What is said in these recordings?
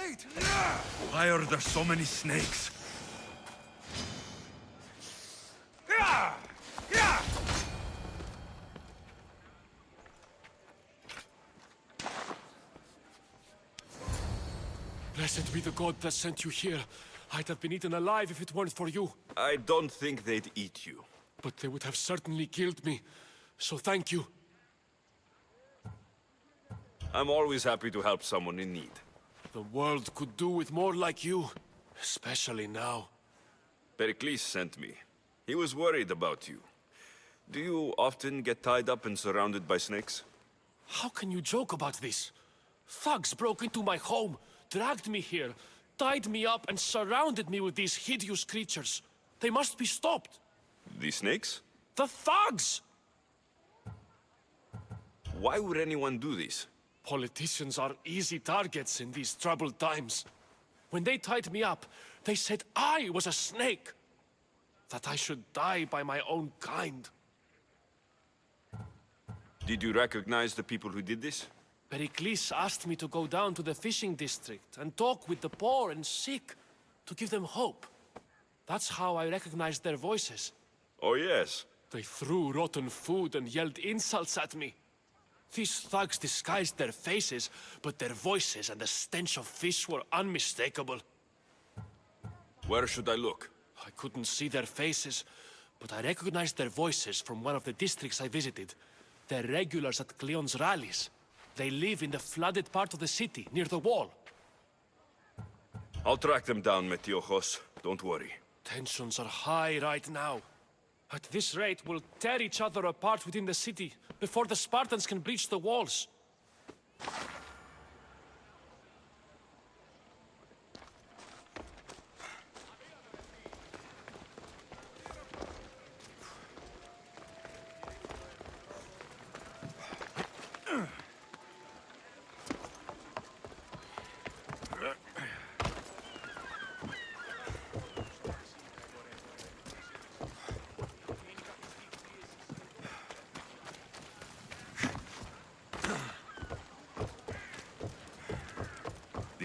Wait! Why are there so many snakes? Blessed be the god that sent you here. I'd have been eaten alive if it weren't for you. I don't think they'd eat you. But they would have certainly killed me. So thank you. I'm always happy to help someone in need. The world could do with more like you. Especially now. Pericles sent me. He was worried about you. Do you often get tied up and surrounded by snakes? How can you joke about this? Thugs broke into my home, dragged me here, tied me up and surrounded me with these hideous creatures. They must be stopped. The snakes? The thugs! Why would anyone do this? Politicians are easy targets in these troubled times. When they tied me up, they said I was a snake. That I should die by my own kind. Did you recognize the people who did this? Pericles asked me to go down to the fishing district and talk with the poor and sick, to give them hope. That's how I recognized their voices. Oh yes. They threw rotten food and yelled insults at me. These thugs disguised their faces, but their voices and the stench of fish were unmistakable. Where should I look? I couldn't see their faces, but I recognized their voices from one of the districts I visited. They're regulars at Cleon's rallies. They live in the flooded part of the city, near the wall. I'll track them down, Metiojos. Don't worry. Tensions are high right now. At this rate, we'll tear each other apart within the city, before the Spartans can breach the walls.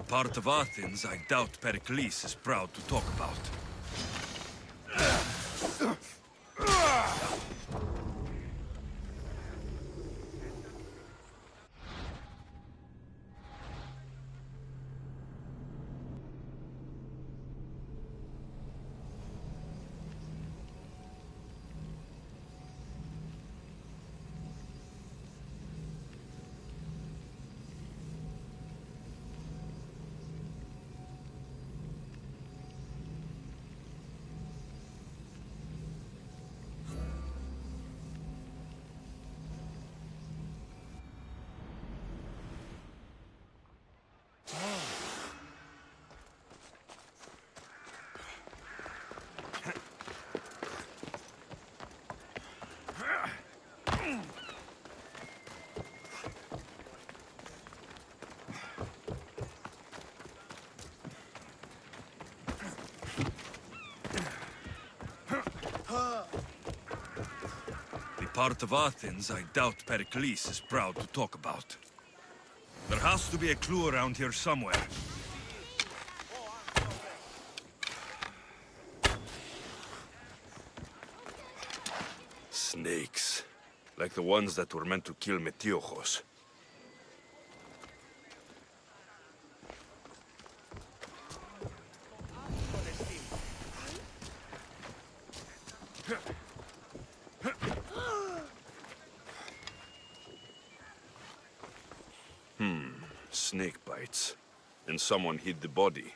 Part of Athens I doubt Pericles is proud to talk about. Part of Athens I doubt Pericles is proud to talk about. There has to be a clue around here somewhere. Snakes. Like the ones that were meant to kill Metiojos. Snake bites. And someone hid the body.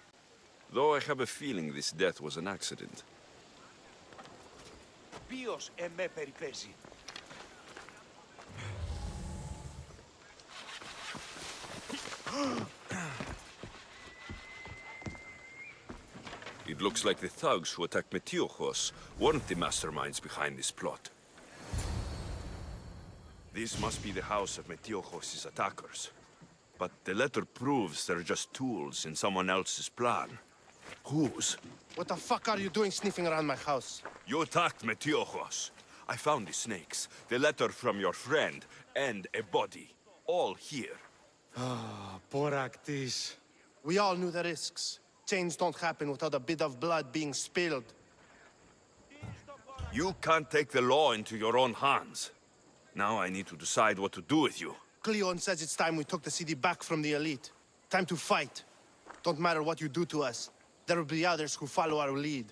Though I have a feeling this death was an accident. Ποιος εμέ περιπέζει? It looks like the thugs who attacked Metiojos weren't the masterminds behind this plot. This must be the house of Metiojos' attackers. But the letter proves they're just tools in someone else's plan. Whose? What the fuck are you doing sniffing around my house? You attacked Metiojos. I found the snakes, the letter from your friend, and a body. All here. Ah, poor Actis. We all knew the risks. Change don't happen without a bit of blood being spilled. You can't take the law into your own hands. Now I need to decide what to do with you. Cleon says it's time we took the city back from the elite. Time to fight. Don't matter what you do to us. There will be others who follow our lead.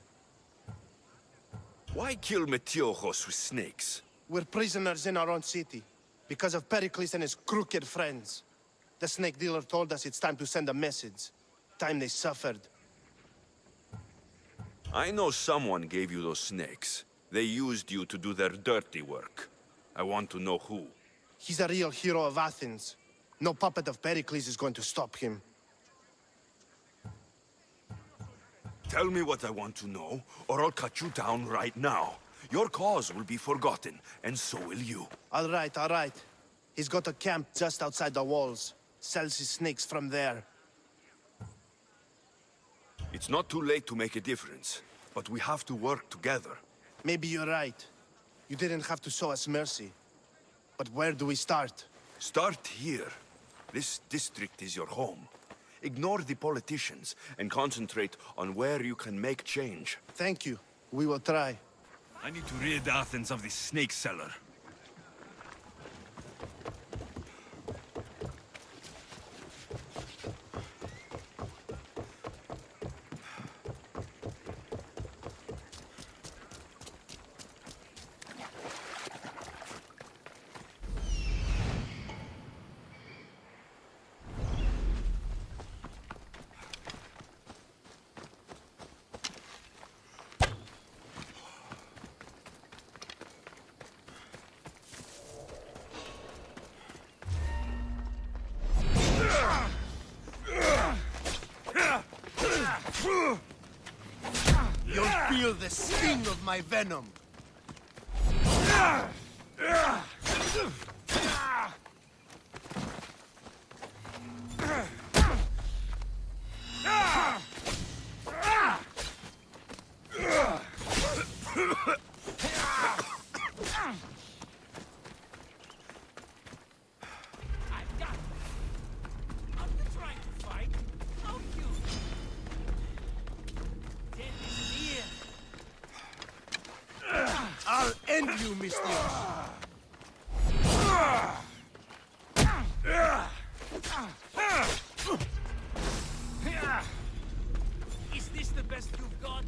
Why kill Metiojos with snakes? We're prisoners in our own city. Because of Pericles and his crooked friends. The snake dealer told us it's time to send a message. Time they suffered. I know someone gave you those snakes. They used you to do their dirty work. I want to know who. He's a real hero of Athens. No puppet of Pericles is going to stop him. Tell me what I want to know, or I'll cut you down right now. Your cause will be forgotten, and so will you. All right. He's got a camp just outside the walls. Sells his snakes from there. It's not too late to make a difference, but we have to work together. Maybe you're right. You didn't have to show us mercy. But where do we start? Start here. This district is your home. Ignore the politicians and concentrate on where you can make change. Thank you. We will try. I need to rid Athens of this snake seller. You'll feel the sting of my venom. I'll end you, Mistios. Is this the best you've got?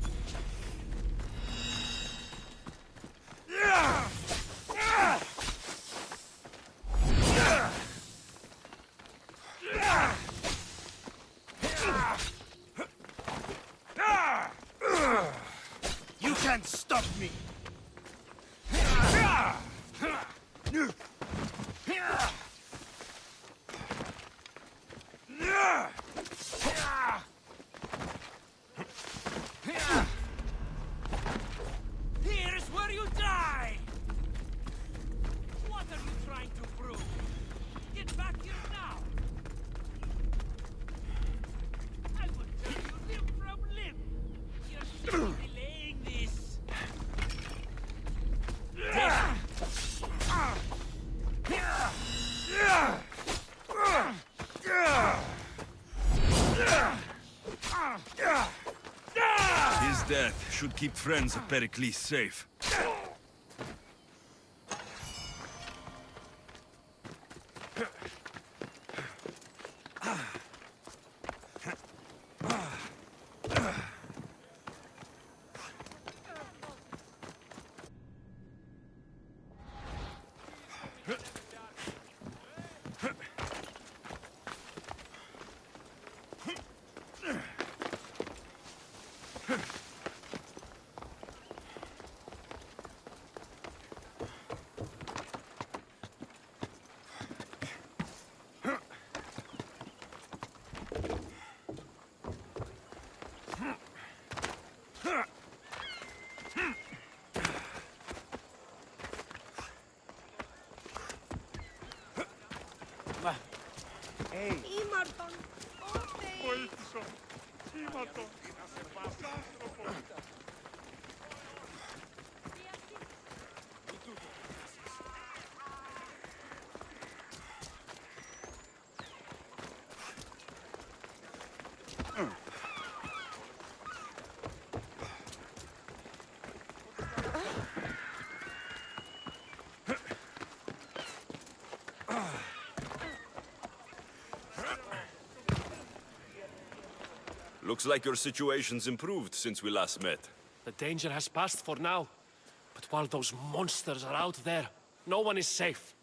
You can't stop me. Here's where you die! What are you trying to prove? Get back here now! I will tell you limb from limb! You're still delaying this! His death should keep friends of Pericles safe. Ήμαρτον, όχι. Looks like your situation's improved since we last met. The danger has passed for now. But while those monsters are out there, no one is safe.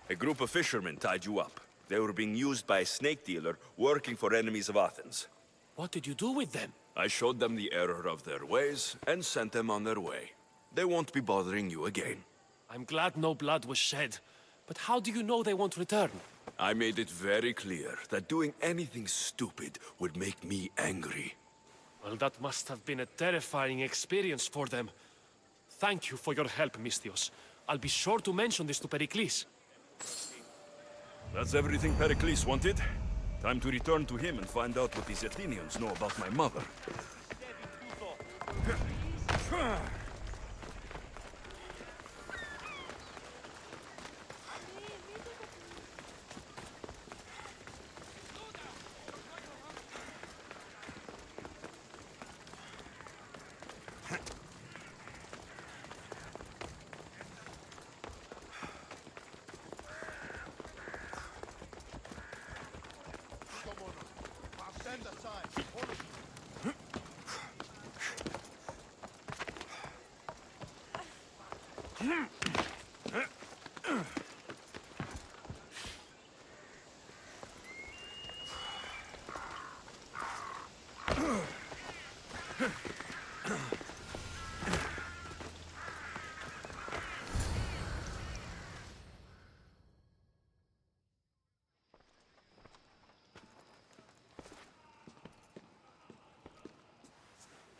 A group of fishermen tied you up. They were being used by a snake dealer working for enemies of Athens. What did you do with them? I showed them the error of their ways and sent them on their way. They won't be bothering you again. I'm glad no blood was shed. But how do you know they won't return? I made it very clear that doing anything stupid would make me angry. Well, that must have been a terrifying experience for them. Thank you for your help, Mystios. I'll be sure to mention this to Pericles. That's everything Pericles wanted. Time to return to him and find out what these Athenians know about my mother.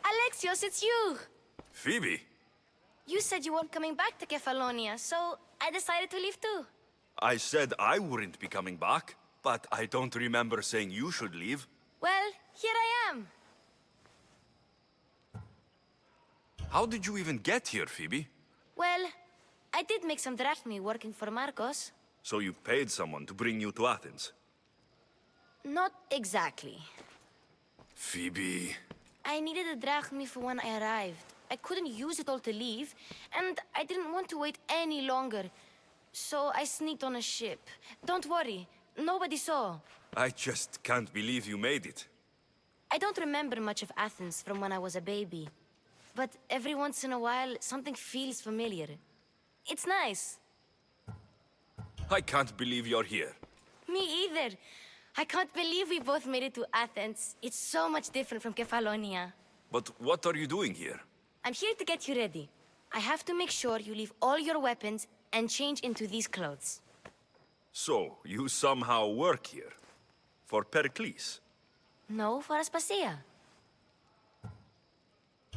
Alexios, it's you! Phoebe? You said you weren't coming back to Kefalonia, so I decided to leave too. I said I wouldn't be coming back, but I don't remember saying you should leave. Well, here I am. How did you even get here, Phoebe? Well, I did make some drachmi working for Marcos. So you paid someone to bring you to Athens? Not exactly. Phoebe... I needed a drachmi for when I arrived. I couldn't use it all to leave, and I didn't want to wait any longer. So I sneaked on a ship. Don't worry, nobody saw. I just can't believe you made it. I don't remember much of Athens from when I was a baby. But every once in a while, something feels familiar. It's nice. I can't believe you're here. Me either. I can't believe we both made it to Athens. It's so much different from Kefalonia. But what are you doing here? I'm here to get you ready. I have to make sure you leave all your weapons and change into these clothes. So, you somehow work here? For Pericles? No, for Aspasia.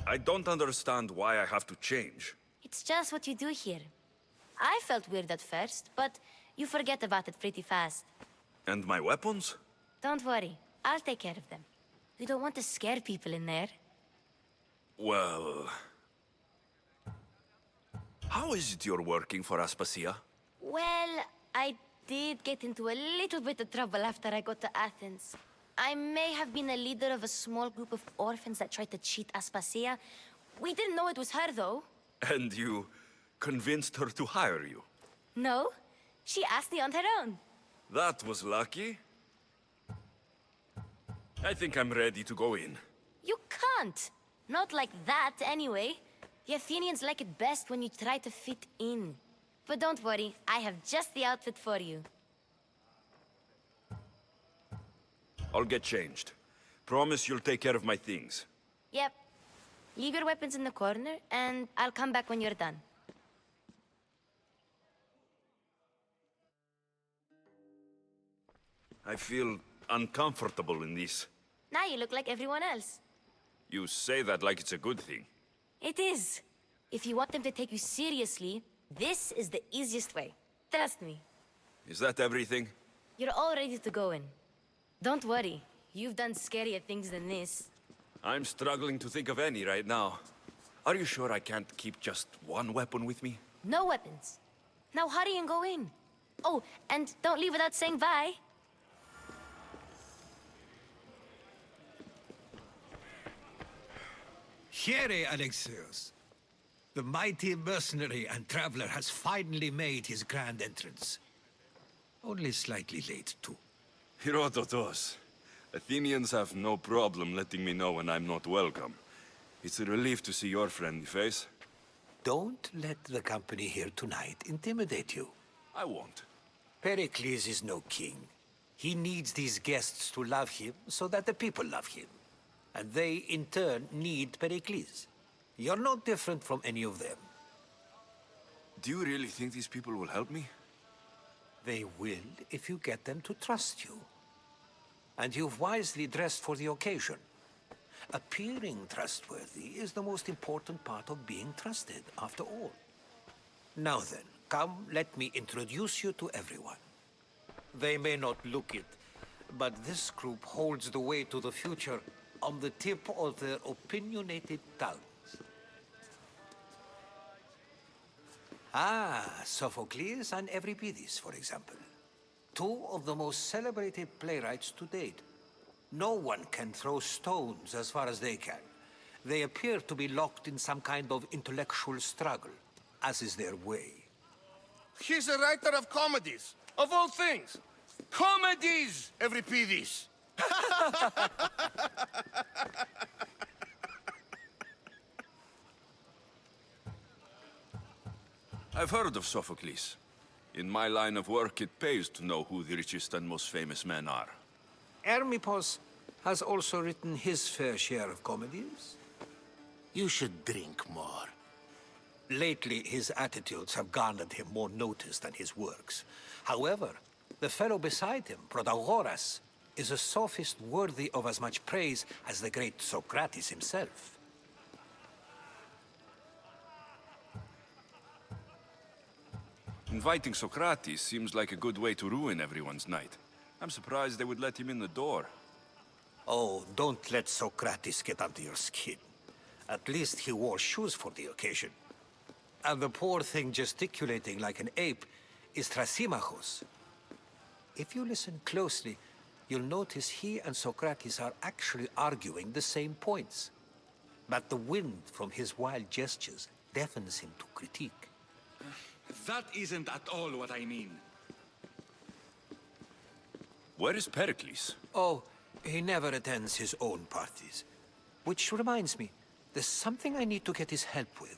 I don't understand why I have to change. It's just what you do here. I felt weird at first, but you forget about it pretty fast. And my weapons? Don't worry, I'll take care of them. You don't want to scare people in there. Well... How is it you're working for Aspasia? Well, I did get into a little bit of trouble after I got to Athens. I may have been a leader of a small group of orphans that tried to cheat Aspasia. We didn't know it was her, though. And you convinced her to hire you? No, she asked me on her own. That was lucky. I think I'm ready to go in. You can't. Not like that, anyway. The Athenians like it best when you try to fit in. But don't worry, I have just the outfit for you. I'll get changed. Promise you'll take care of my things. Yep. Leave your weapons in the corner, and I'll come back when you're done. I feel uncomfortable in this. Now you look like everyone else. You say that like it's a good thing. It is. If you want them to take you seriously, this is the easiest way. Trust me. Is that everything? You're all ready to go in. Don't worry. You've done scarier things than this. I'm struggling to think of any right now. Are you sure I can't keep just one weapon with me? No weapons. Now hurry and go in. Oh, and don't leave without saying bye. Here, Alexios. The mighty mercenary and traveler has finally made his grand entrance. Only slightly late, too. Herodotos, Athenians have no problem letting me know when I'm not welcome. It's a relief to see your friendly face. Don't let the company here tonight intimidate you. I won't. Pericles is no king. He needs these guests to love him so that the people love him. And they, in turn, need Pericles. You're no different from any of them. Do you really think these people will help me? They will if you get them to trust you. And you've wisely dressed for the occasion. Appearing trustworthy is the most important part of being trusted, after all. Now then, come, let me introduce you to everyone. They may not look it, but this group holds the way to the future on the tip of their opinionated tongues. Sophocles and Euripides, for example. Two of the most celebrated playwrights to date. No one can throw stones as far as they can. They appear to be locked in some kind of intellectual struggle, as is their way. He's a writer of comedies, of all things. Comedies, Euripides. I've heard of Sophocles. In my line of work, it pays to know who the richest and most famous men are. Hermippos has also written his fair share of comedies. You should drink more. Lately, his attitudes have garnered him more notice than his works. However, the fellow beside him, Protagoras, is a sophist worthy of as much praise as the great Socrates himself. Inviting Socrates seems like a good way to ruin everyone's night. I'm surprised they would let him in the door. Oh, don't let Socrates get under your skin. At least he wore shoes for the occasion. And the poor thing gesticulating like an ape is Thrasymachos. If you listen closely, you'll notice he and Socrates are actually arguing the same points. But the wind from his wild gestures deafens him to critique. That isn't at all what I mean. Where is Pericles? Oh, he never attends his own parties. Which reminds me, there's something I need to get his help with.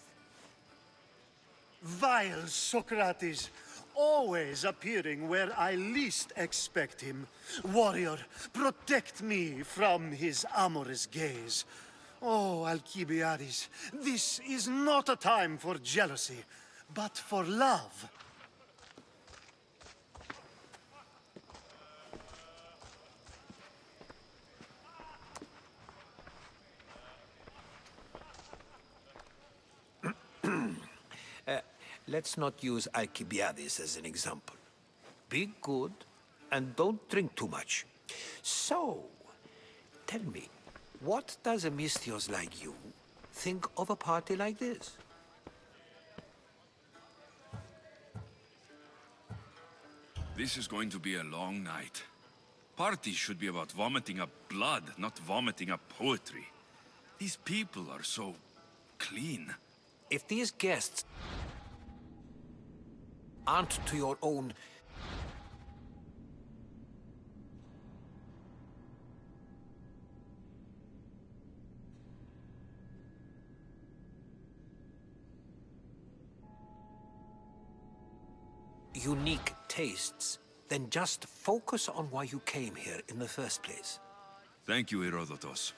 Vile Socrates, always appearing where I least expect him. Warrior, protect me from his amorous gaze. Oh, Alcibiades, this is not a time for jealousy, but for love. Let's not use Alcibiades as an example. Be good, and don't drink too much. So, tell me, what does a Mystios like you think of a party like this? This is going to be a long night. Parties should be about vomiting up blood, not vomiting up poetry. These people are so clean. If these guests aren't to your own unique tastes, then just focus on why you came here in the first place. Thank you, Herodotus.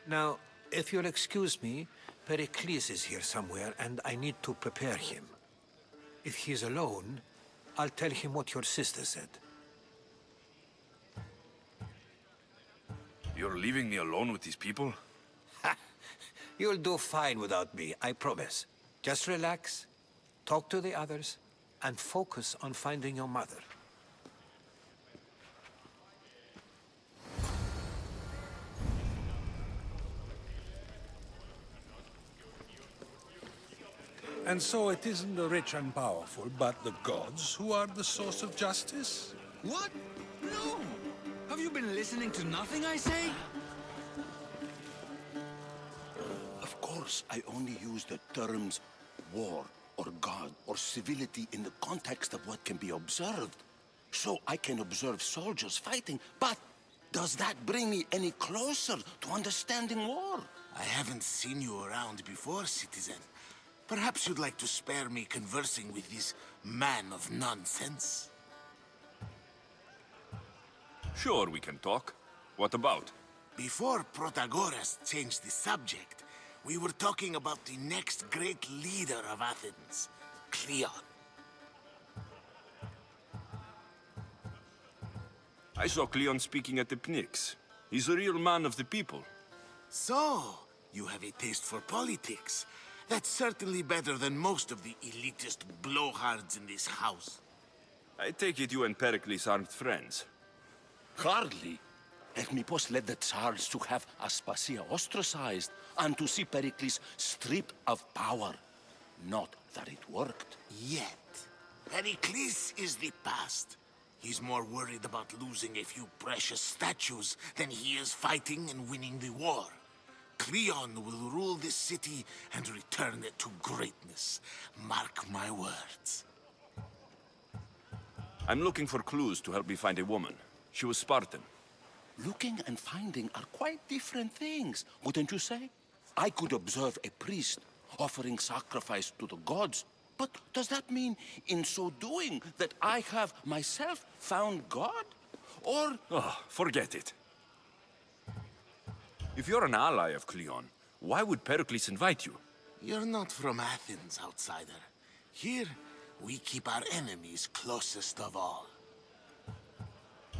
Now, if you'll excuse me, Pericles is here somewhere, and I need to prepare him. If he's alone, I'll tell him what your sister said. You're leaving me alone with these people? You'll do fine without me, I promise. Just relax, talk to the others, and focus on finding your mother. And so it isn't the rich and powerful, but the gods who are the source of justice? What? No! Have you been listening to nothing I say? Of course, I only use the terms war or god or civility in the context of what can be observed. So I can observe soldiers fighting, but Does that bring me any closer to understanding war? I haven't seen you around before, citizen. Perhaps you'd like to spare me conversing with this man of nonsense? Sure, we can talk. What about? Before Protagoras changed the subject, we were talking about the next great leader of Athens, Cleon. I saw Cleon speaking at the Pnyx. He's a real man of the people. So, you have a taste for politics. That's certainly better than most of the elitist blowhards in this house. I take it you and Pericles aren't friends. Hardly. Hermippos led the Tsars to have Aspasia ostracized and to see Pericles stripped of power. Not that it worked. Yet, Pericles is the past. He's more worried about losing a few precious statues than he is fighting and winning the war. Cleon will rule this city and return it to greatness. Mark my words. I'm looking for clues to help me find a woman. She was Spartan. Looking and finding are quite different things, wouldn't you say? I could observe a priest offering sacrifice to the gods, but does that mean, in so doing, that I have myself found God? Or... Oh, forget it. If you're an ally of Cleon, why would Pericles invite you? You're not from Athens, outsider. Here, we keep our enemies closest of all.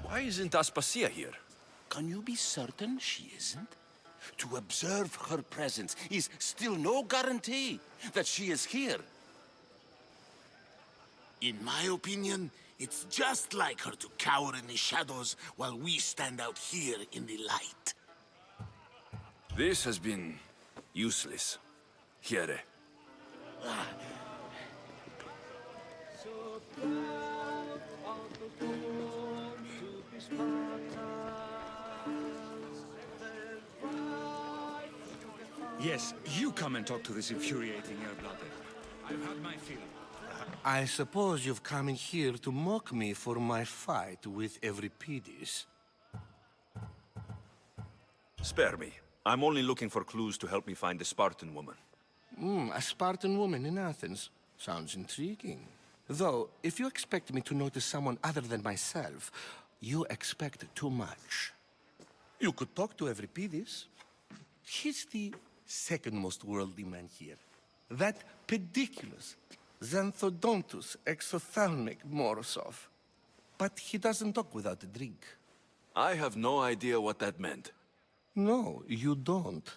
Why isn't Aspasia here? Can you be certain she isn't? To observe her presence is still no guarantee that she is here. In my opinion, it's just like her to cower in the shadows while we stand out here in the light. This has been useless. Here. Yes, you come and talk to this infuriating air-blooded. I've had my fill. I suppose you've come in here to mock me for my fight with Euripides. Spare me. I'm only looking for clues to help me find a Spartan woman. A Spartan woman in Athens. Sounds intriguing. Though, if you expect me to notice someone other than myself, you expect too much. You could talk to Euripides. He's the second most worldly man here. That pediculous, xanthodontus exophthalmic Morosov. But he doesn't talk without a drink. I have no idea what that meant. No, you don't.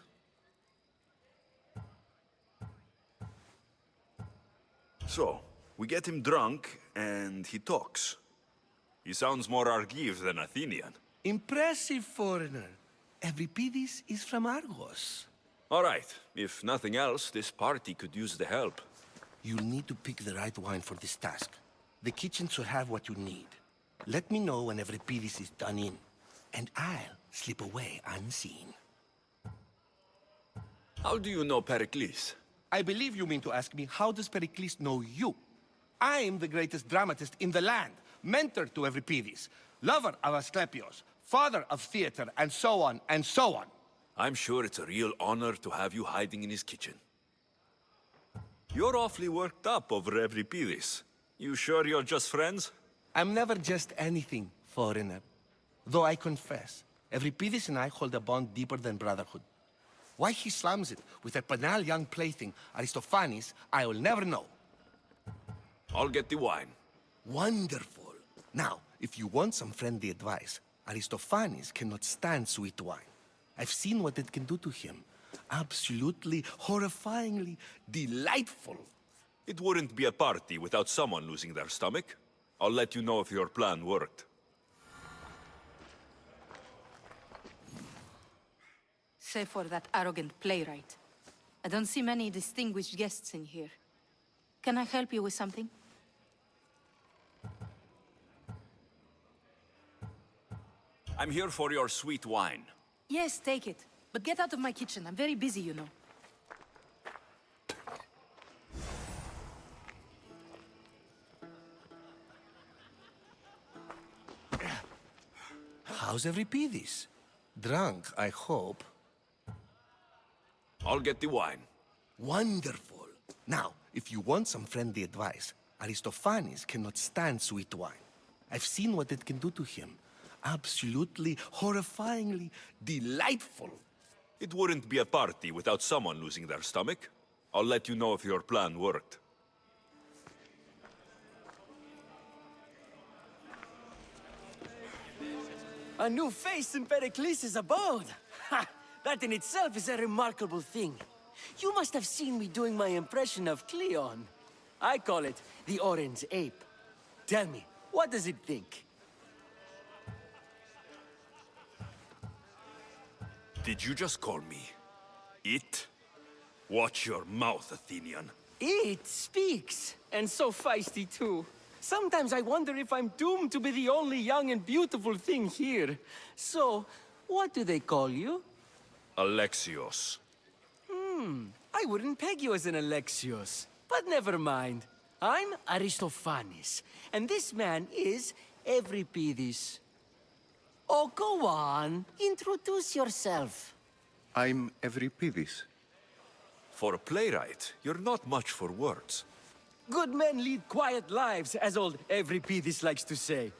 So, we get him drunk, and he talks. He sounds more Argive than Athenian. Impressive, foreigner. Euripides is from Argos. All right. If nothing else, this party could use the help. You'll need to pick the right wine for this task. The kitchen should have what you need. Let me know when Euripides is done in, and I'll slip away unseen. How do you know Pericles? I believe you mean to ask me, how does Pericles know you? I am the greatest dramatist in the land, mentor to Euripides, lover of Asclepios, father of theater, and so on, and so on. I'm sure it's a real honor to have you hiding in his kitchen. You're awfully worked up over Euripides. You sure you're just friends? I'm never just anything, foreigner. Though I confess, Euripides and I hold a bond deeper than brotherhood. Why he slams it with a banal young plaything, Aristophanes, I will never know. I'll get the wine. Wonderful. Now, if you want some friendly advice, Aristophanes cannot stand sweet wine. I've seen what it can do to him. Absolutely, horrifyingly delightful. It wouldn't be a party without someone losing their stomach. I'll let you know if your plan worked. Save for that arrogant playwright. I don't see many distinguished guests in here. Can I help you with something? I'm here for your sweet wine. Yes, take it. But get out of my kitchen. I'm very busy, you know. How's Euripides? Drunk, I hope. I'll get the wine. Wonderful. Now, if you want some friendly advice, Aristophanes cannot stand sweet wine. I've seen what it can do to him. Absolutely, horrifyingly delightful. It wouldn't be a party without someone losing their stomach. I'll let you know if your plan worked. A new face in Pericles' abode! Ha! That in itself is a remarkable thing. You must have seen me doing my impression of Cleon. I call it the Orange Ape. Tell me, what does it think? Did you just call me it? Watch your mouth, Athenian. It speaks, and so feisty too. Sometimes I wonder if I'm doomed to be the only young and beautiful thing here. So, what do they call you? Alexios. I wouldn't peg you as an Alexios. But never mind. I'm Aristophanes, and this man is Euripides. Oh, go on. Introduce yourself. I'm Euripides. For a playwright, you're not much for words. Good men lead quiet lives, as old Euripides likes to say.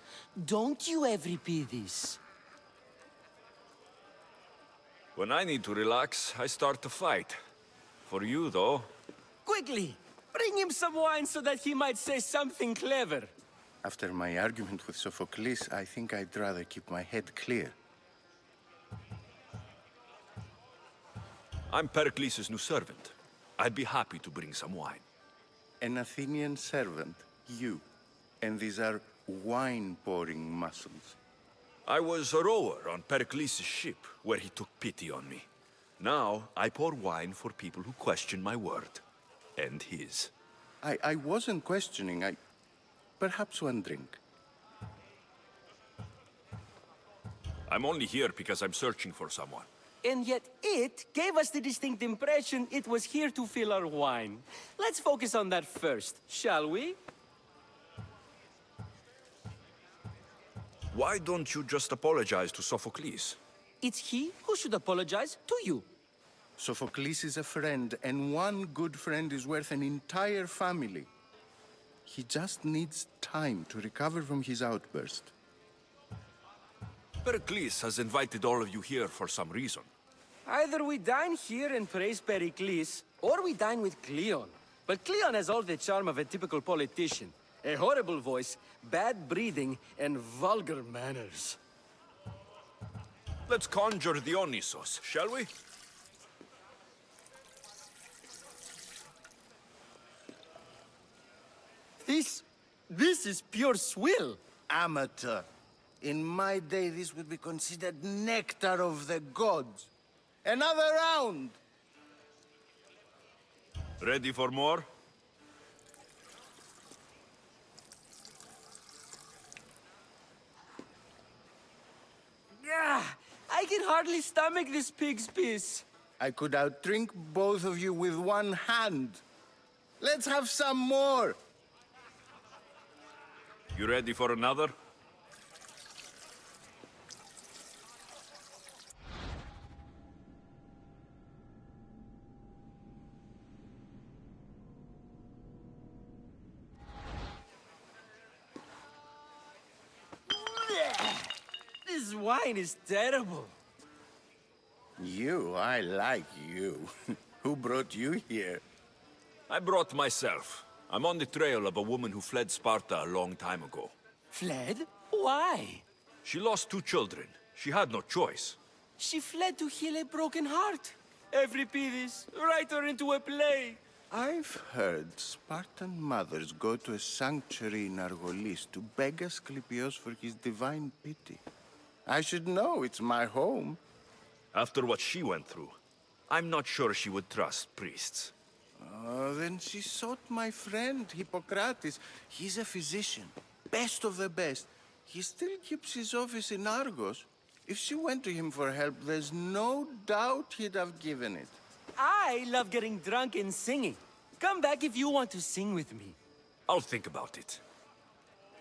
Don't you, Euripides? When I need to relax, I start to fight. For you, though... Quickly! Bring him some wine so that he might say something clever. After my argument with Sophocles, I think I'd rather keep my head clear. I'm Pericles' new servant. I'd be happy to bring some wine. An Athenian servant, you. And these are wine-pouring muscles. I was a rower on Pericles' ship, where he took pity on me. Now, I pour wine for people who question my word. And his. I wasn't questioning, Perhaps one drink. I'm only here because I'm searching for someone. And yet it gave us the distinct impression it was here to fill our wine. Let's focus on that first, shall we? Why don't you just apologize to Sophocles? It's he who should apologize to you. Sophocles is a friend, and one good friend is worth an entire family. He just needs time to recover from his outburst. Pericles has invited all of you here for some reason. Either we dine here and praise Pericles, or we dine with Cleon. But Cleon has all the charm of a typical politician. A horrible voice, bad breeding, and vulgar manners. Let's conjure Dionysos, shall we? This is pure swill. Amateur. In my day, this would be considered nectar of the gods. Another round! Ready for more? Yeah, I can hardly stomach this pig's piss. I could outdrink both of you with one hand. Let's have some more! You ready for another? This wine is terrible. I like you. Who brought you here? I brought myself. I'm on the trail of a woman who fled Sparta a long time ago. Fled? Why? She lost 2 children. She had no choice. She fled to heal a broken heart. Euripides, write her into a play. I've heard Spartan mothers go to a sanctuary in Argolis to beg Asclepios for his divine pity. I should know, it's my home. After what she went through, I'm not sure she would trust priests. Then she sought my friend, Hippocrates. He's a physician, best of the best. He still keeps his office in Argos. If she went to him for help, there's no doubt he'd have given it. I love getting drunk and singing. Come back if you want to sing with me. I'll think about it.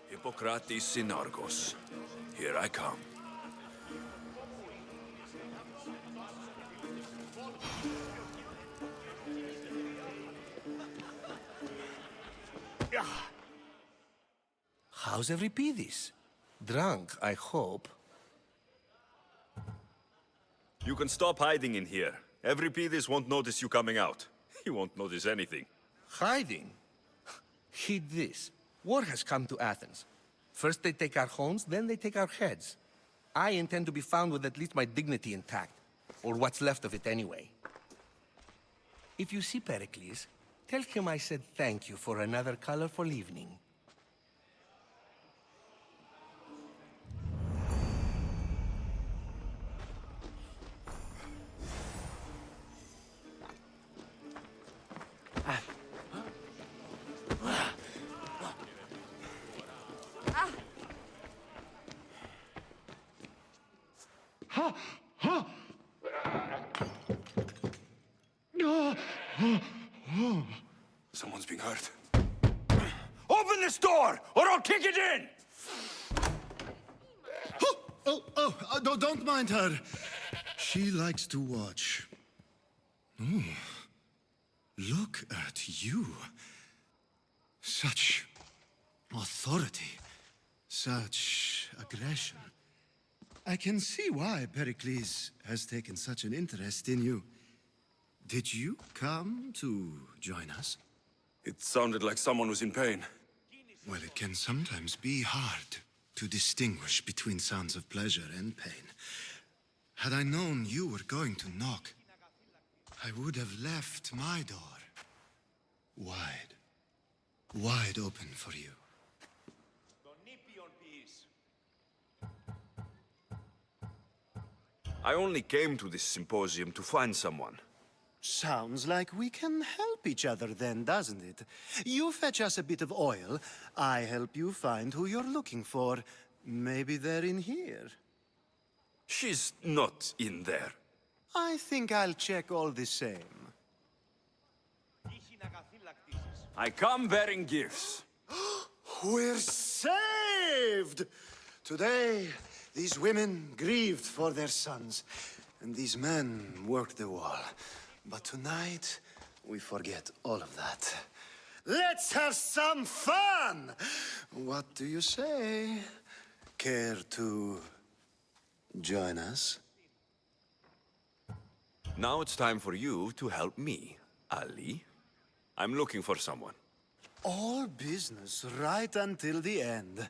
Hippocrates in Argos. Here I come. How's Euripides? Drunk, I hope. You can stop hiding in here. Euripides won't notice you coming out. He won't notice anything. Hiding? Heed this. War has come to Athens. First they take our homes, then they take our heads. I intend to be found with at least my dignity intact. Or what's left of it anyway. If you see Pericles, tell him I said thank you for another colorful evening. Someone's being hurt. Open this door, or I'll kick it in! Don't mind her. She likes to watch. Oh, look at you. Such authority, such aggression. I can see why Pericles has taken such an interest in you. Did you come to join us? It sounded like someone was in pain. Well, it can sometimes be hard to distinguish between sounds of pleasure and pain. Had I known you were going to knock, I would have left my door wide open for you. I only came to this symposium to find someone. Sounds like we can help each other then, doesn't it? You fetch us a bit of oil, I help you find who you're looking for. Maybe they're in here. She's not in there. I think I'll check all the same. I come bearing gifts. We're saved! Today, these women grieved for their sons, and these men worked the wall. But tonight, we forget all of that. Let's have some fun! What do you say? Care to join us? Now it's time for you to help me, Ali. I'm looking for someone. All business right until the end.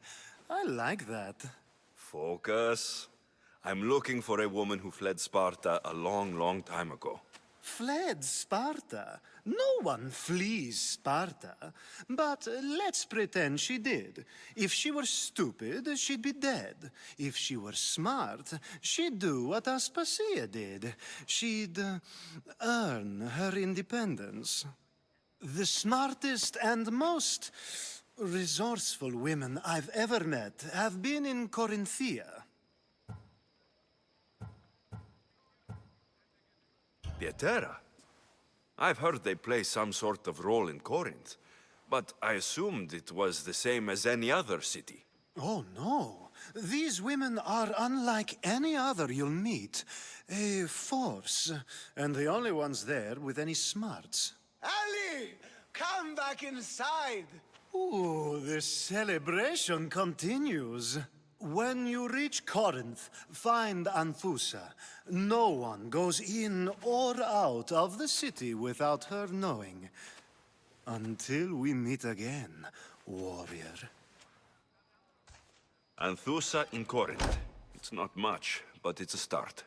I like that. Focus. I'm looking for a woman who fled Sparta a long, long time ago. Fled Sparta? No one flees Sparta. But let's pretend she did. If she were stupid, she'd be dead. If she were smart, she'd do what Aspasia did. She'd earn her independence. The smartest and most resourceful women I've ever met have been in Corinthia. Pietera? I've heard they play some sort of role in Corinth, but I assumed it was the same as any other city. Oh, no. These women are unlike any other you'll meet. A force, and the only ones there with any smarts. Ali! Come back inside! Ooh, the celebration continues. When you reach Corinth, find Anthusa. No one goes in or out of the city without her knowing. Until we meet again, warrior. Anthusa in Corinth. It's not much, but it's a start.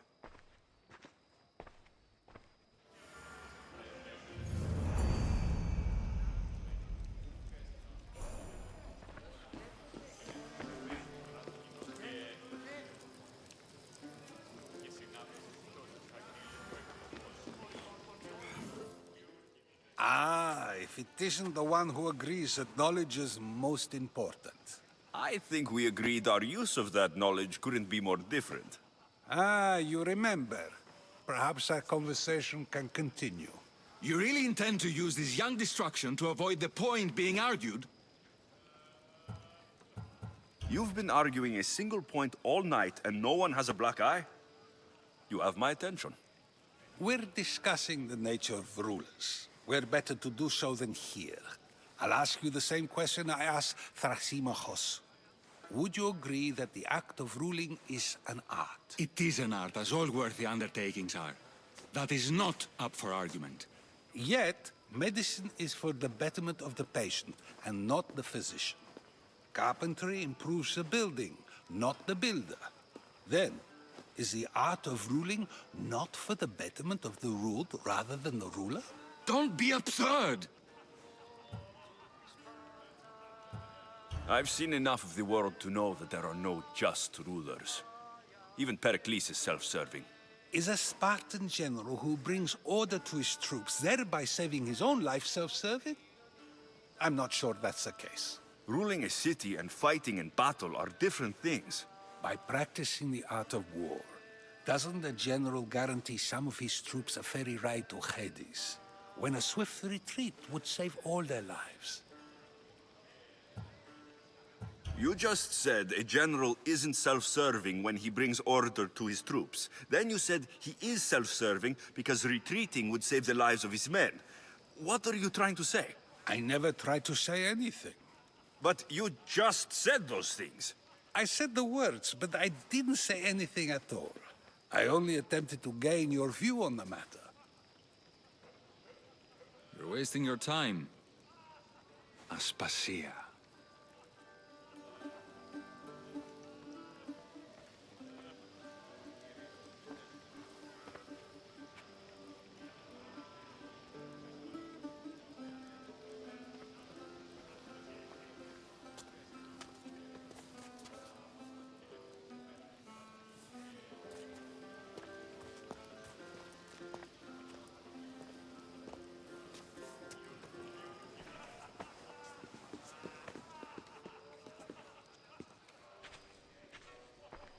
Ah, if it isn't the one who agrees that knowledge is most important. I think we agreed our use of that knowledge couldn't be more different. Ah, you remember. Perhaps our conversation can continue. You really intend to use this young destruction to avoid the point being argued? You've been arguing a single point all night and no one has a black eye? You have my attention. We're discussing the nature of rulers. Where better to do so than here? I'll ask you the same question I asked Thrasymachos. Would you agree that the act of ruling is an art? It is an art, as all worthy undertakings are. That is not up for argument. Yet, medicine is for the betterment of the patient, and not the physician. Carpentry improves the building, not the builder. Then, is the art of ruling not for the betterment of the ruled rather than the ruler? Don't be absurd! I've seen enough of the world to know that there are no just rulers. Even Pericles is self-serving. Is a Spartan general who brings order to his troops, thereby saving his own life, self-serving? I'm not sure that's the case. Ruling a city and fighting in battle are different things. By practicing the art of war, doesn't the general guarantee some of his troops a ferry ride to Hades, when a swift retreat would save all their lives? You just said a general isn't self-serving when he brings order to his troops. Then you said he is self-serving because retreating would save the lives of his men. What are you trying to say? I never tried to say anything. But you just said those things. I said the words, but I didn't say anything at all. I only attempted to gain your view on the matter. You're wasting your time. Aspasia.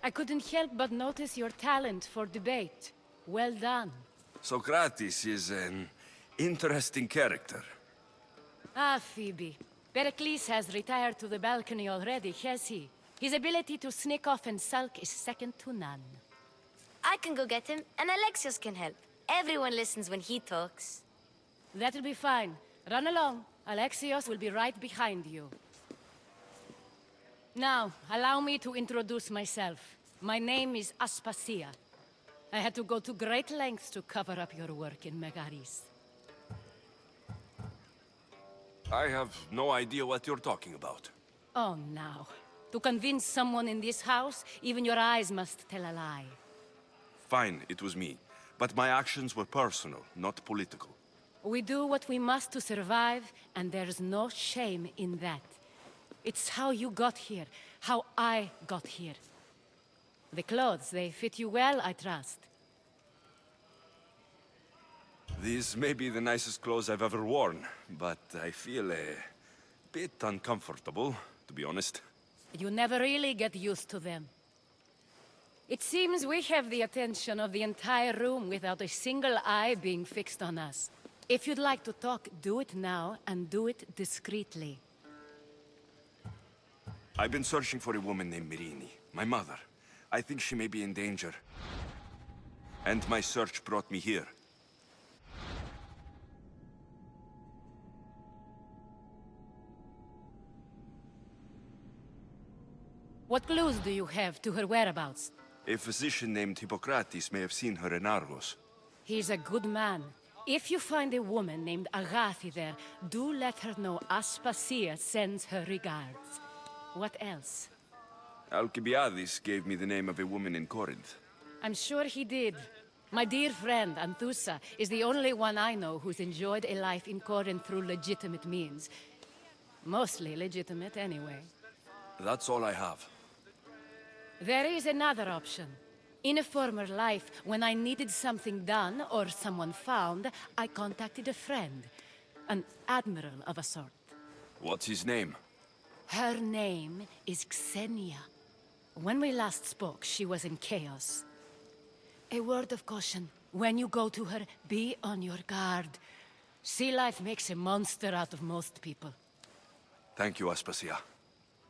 I couldn't help but notice your talent for debate. Well done. Socrates is an interesting character. Ah, Phoebe. Pericles has retired to the balcony already, has he? His ability to sneak off and sulk is second to none. I can go get him, and Alexios can help. Everyone listens when he talks. That'll be fine. Run along. Alexios will be right behind you. Now, allow me to introduce myself. My name is Aspasia. I had to go to great lengths to cover up your work in Megaris. I have no idea what you're talking about. Oh, now. To convince someone in this house, even your eyes must tell a lie. Fine, it was me. But my actions were personal, not political. We do what we must to survive, and there's no shame in that. It's how you got here, how I got here. The clothes, they fit you well, I trust. These may be the nicest clothes I've ever worn, but I feel a bit uncomfortable, to be honest. You never really get used to them. It seems we have the attention of the entire room without a single eye being fixed on us. If you'd like to talk, do it now, and do it discreetly. I've been searching for a woman named Mirini, my mother. I think she may be in danger. And my search brought me here. What clues do you have to her whereabouts? A physician named Hippocrates may have seen her in Argos. He's a good man. If you find a woman named Agathi there, do let her know Aspasia sends her regards. What else? Alcibiades gave me the name of a woman in Corinth. I'm sure he did. My dear friend, Anthusa, is the only one I know who's enjoyed a life in Corinth through legitimate means. Mostly legitimate, anyway. That's all I have. There is another option. In a former life, when I needed something done or someone found, I contacted a friend. An admiral of a sort. What's his name? Her name is Xenia. When we last spoke, she was in chaos. A word of caution. When you go to her, be on your guard. Sea life makes a monster out of most people. Thank you, Aspasia.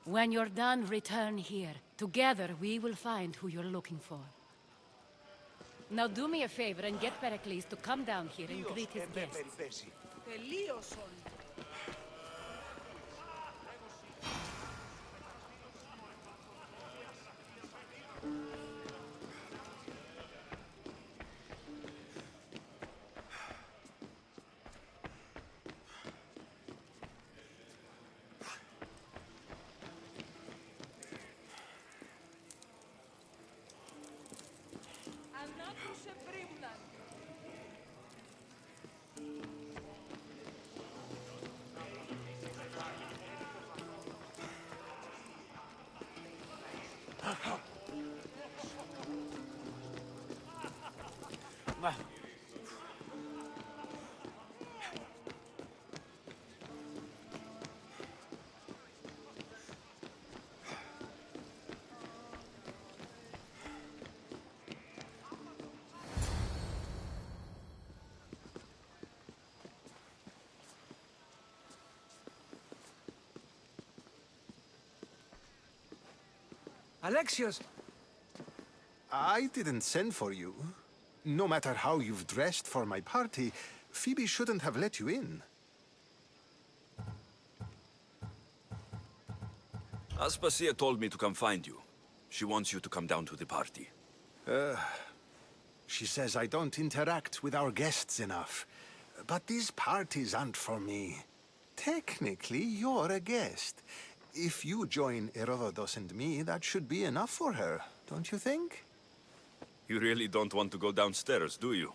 When you're done, return here. Together, we will find who you're looking for. Now do me a favor and get Pericles to come down here and greet his guests. Alexios! I didn't send for you. No matter how you've dressed for my party, Phoebe shouldn't have let you in. Aspasia told me to come find you. She wants you to come down to the party. She says I don't interact with our guests enough. But these parties aren't for me. Technically, you're a guest. If you join Herodotus and me, that should be enough for her, don't you think? You really don't want to go downstairs, do you?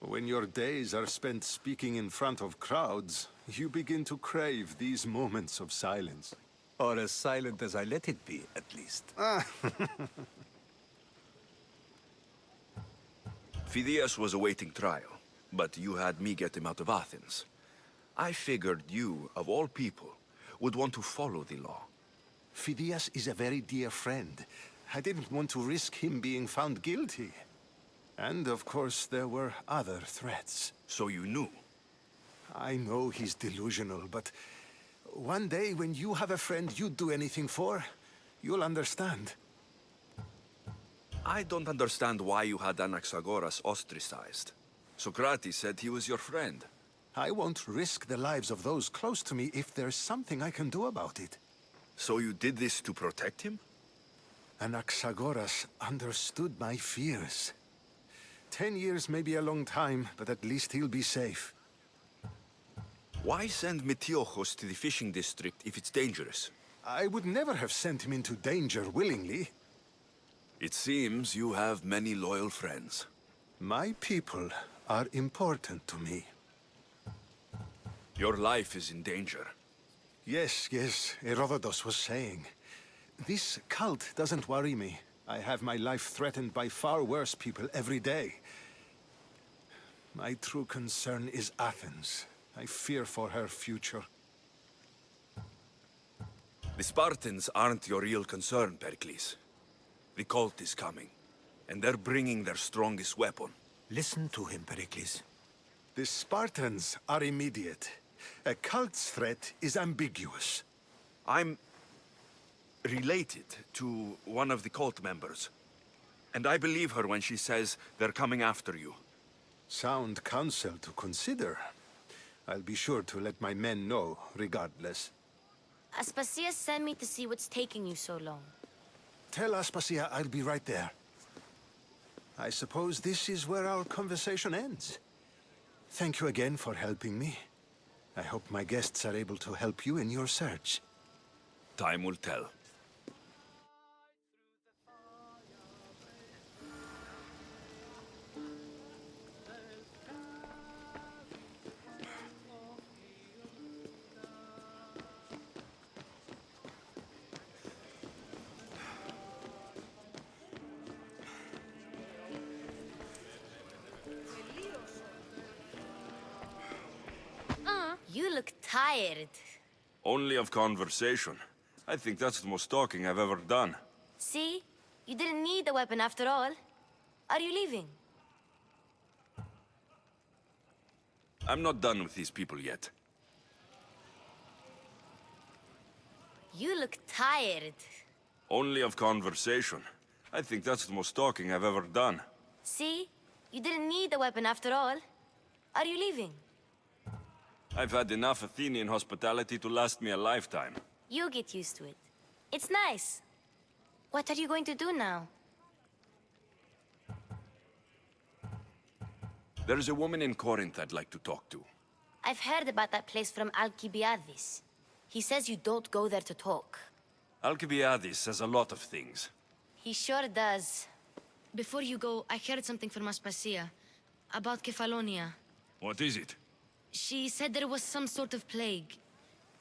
When your days are spent speaking in front of crowds, you begin to crave these moments of silence. Or as silent as I let it be, at least. Phidias was awaiting trial, but you had me get him out of Athens. I figured you, of all people, would want to follow the law. Phidias is a very dear friend. I didn't want to risk him being found guilty. And of course, there were other threats. So you knew? I know he's delusional, but one day when you have a friend you'd do anything for, you'll understand. I don't understand why you had Anaxagoras ostracized. Socrates said he was your friend. I won't risk the lives of those close to me if there's something I can do about it. So you did this to protect him? Anaxagoras understood my fears. 10 years may be a long time, but at least he'll be safe. Why send Metiochos to the fishing district if it's dangerous? I would never have sent him into danger willingly. It seems you have many loyal friends. My people are important to me. Your life is in danger. Yes, Herodotus was saying. This cult doesn't worry me. I have my life threatened by far worse people every day. My true concern is Athens. I fear for her future. The Spartans aren't your real concern, Pericles. The cult is coming, and they're bringing their strongest weapon. Listen to him, Pericles. The Spartans are immediate. A cult's threat is ambiguous. I'm related to one of the cult members. And I believe her when she says they're coming after you. Sound counsel to consider. I'll be sure to let my men know, regardless. Aspasia sent me to see what's taking you so long. Tell Aspasia I'll be right there. I suppose this is where our conversation ends. Thank you again for helping me. I hope my guests are able to help you in your search. Time will tell. You look tired. Only of conversation. I think that's the most talking I've ever done. See? You didn't need the weapon after all. Are you leaving? I'm not done with these people yet. You look tired. Only of conversation. I think that's the most talking I've ever done. See? You didn't need the weapon after all. Are you leaving? I've had enough Athenian hospitality to last me a lifetime. You'll get used to it. It's nice. What are you going to do now? There's a woman in Corinth I'd like to talk to. I've heard about that place from Alcibiades. He says you don't go there to talk. Alcibiades says a lot of things. He sure does. before you go, I heard something from Aspasia about Kefalonia. What is it? She said there was some sort of plague.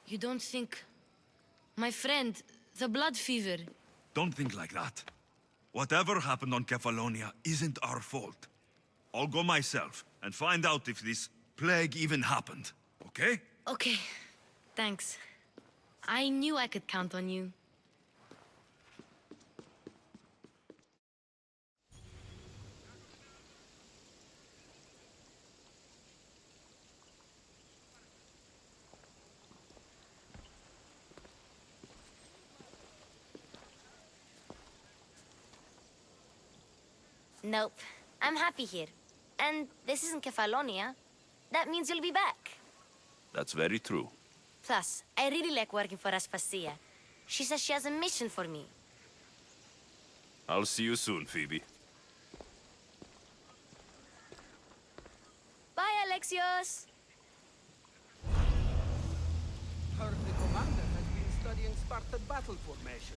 You don't think... My friend, the blood fever. Don't think like that. Whatever happened on Kefalonia isn't our fault. I'll go myself and find out if this plague even happened, okay? Okay, thanks. I knew I could count on you. Nope. I'm happy here. And this isn't Kefalonia. That means you'll be back. That's very true. Plus, I really like working for Aspasia. She says she has a mission for me. I'll see you soon, Phoebe. Bye, Alexios! Heard the commander has been studying Spartan battle formation.